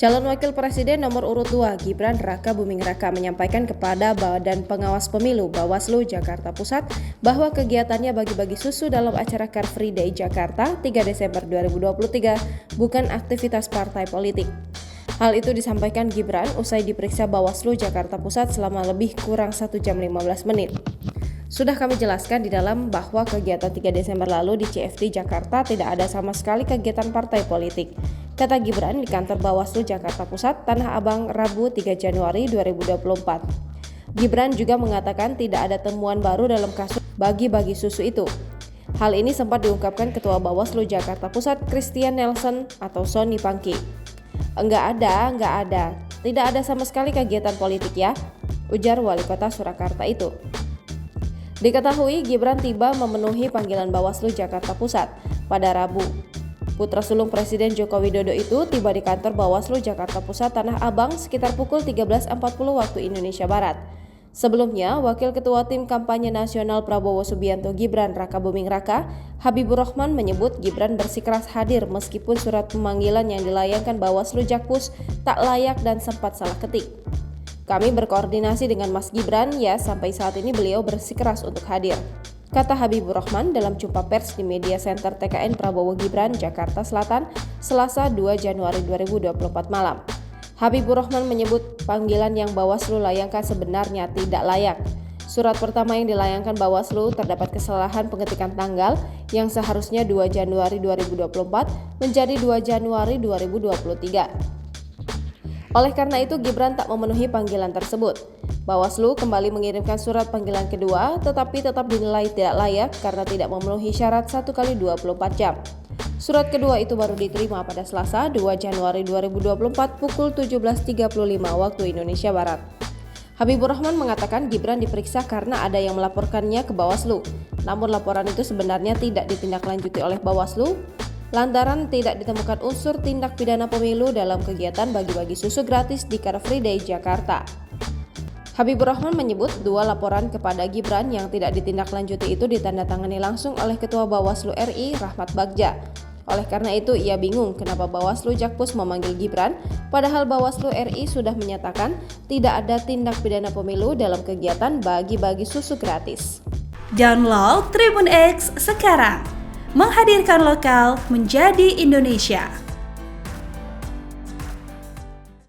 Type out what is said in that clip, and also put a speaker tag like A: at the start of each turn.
A: Calon Wakil Presiden nomor urut 2 Gibran Raka Buming Raka menyampaikan kepada Badan Pengawas Pemilu Bawaslu Jakarta Pusat bahwa kegiatannya bagi-bagi susu dalam acara Car Free Day Jakarta 3 Desember 2023 bukan aktivitas partai politik. Hal itu disampaikan Gibran usai diperiksa Bawaslu Jakarta Pusat selama lebih kurang 1 jam 15 menit. Sudah kami jelaskan di dalam bahwa kegiatan 3 Desember lalu di CFD Jakarta tidak ada sama sekali kegiatan partai politik, kata Gibran di kantor Bawaslu Jakarta Pusat, Tanah Abang, Rabu 3 Januari 2024. Gibran juga mengatakan tidak ada temuan baru dalam kasus bagi-bagi susu itu. Hal ini sempat diungkapkan Ketua Bawaslu Jakarta Pusat Christian Nelson atau Sony Pangki. Enggak ada. Tidak ada sama sekali kegiatan politik ya, ujar Wali Kota Surakarta itu. Diketahui Gibran tiba memenuhi panggilan Bawaslu Jakarta Pusat pada Rabu. Putra sulung Presiden Joko Widodo itu tiba di kantor Bawaslu Jakarta Pusat Tanah Abang sekitar pukul 13.40 waktu Indonesia Barat. Sebelumnya, Wakil Ketua Tim Kampanye Nasional Prabowo Subianto Gibran Raka Buming Raka, Habibur Rahman menyebut Gibran bersikeras hadir meskipun surat pemanggilan yang dilayangkan Bawaslu Jakpus tak layak dan sempat salah ketik. Kami berkoordinasi dengan Mas Gibran, ya sampai saat ini beliau bersikeras untuk hadir, kata Habibur Rahman dalam jumpa pers di Media Center TKN Prabowo Gibran, Jakarta Selatan, Selasa 2 Januari 2024 malam. Habibur Rahman menyebut panggilan yang Bawaslu layangkan sebenarnya tidak layak. Surat pertama yang dilayangkan Bawaslu terdapat kesalahan pengetikan tanggal yang seharusnya 2 Januari 2024 menjadi 2 Januari 2023. Oleh karena itu, Gibran tak memenuhi panggilan tersebut. Bawaslu kembali mengirimkan surat panggilan kedua, tetapi tetap dinilai tidak layak karena tidak memenuhi syarat 1 kali 24 jam. Surat kedua itu baru diterima pada Selasa 2 Januari 2024 pukul 17.35 waktu Indonesia Barat. Habibur Rahman mengatakan Gibran diperiksa karena ada yang melaporkannya ke Bawaslu. Namun laporan itu sebenarnya tidak ditindaklanjuti oleh Bawaslu lantaran tidak ditemukan unsur tindak pidana pemilu dalam kegiatan bagi-bagi susu gratis di Car Free Day Jakarta. Habibur Rahman menyebut 2 laporan kepada Gibran yang tidak ditindaklanjuti itu ditandatangani langsung oleh Ketua Bawaslu RI Rahmat Bagja. Oleh karena itu ia bingung kenapa Bawaslu Jakpus memanggil Gibran, padahal Bawaslu RI sudah menyatakan tidak ada tindak pidana pemilu dalam kegiatan bagi-bagi susu gratis.
B: Download Tribun X sekarang, menghadirkan lokal menjadi Indonesia.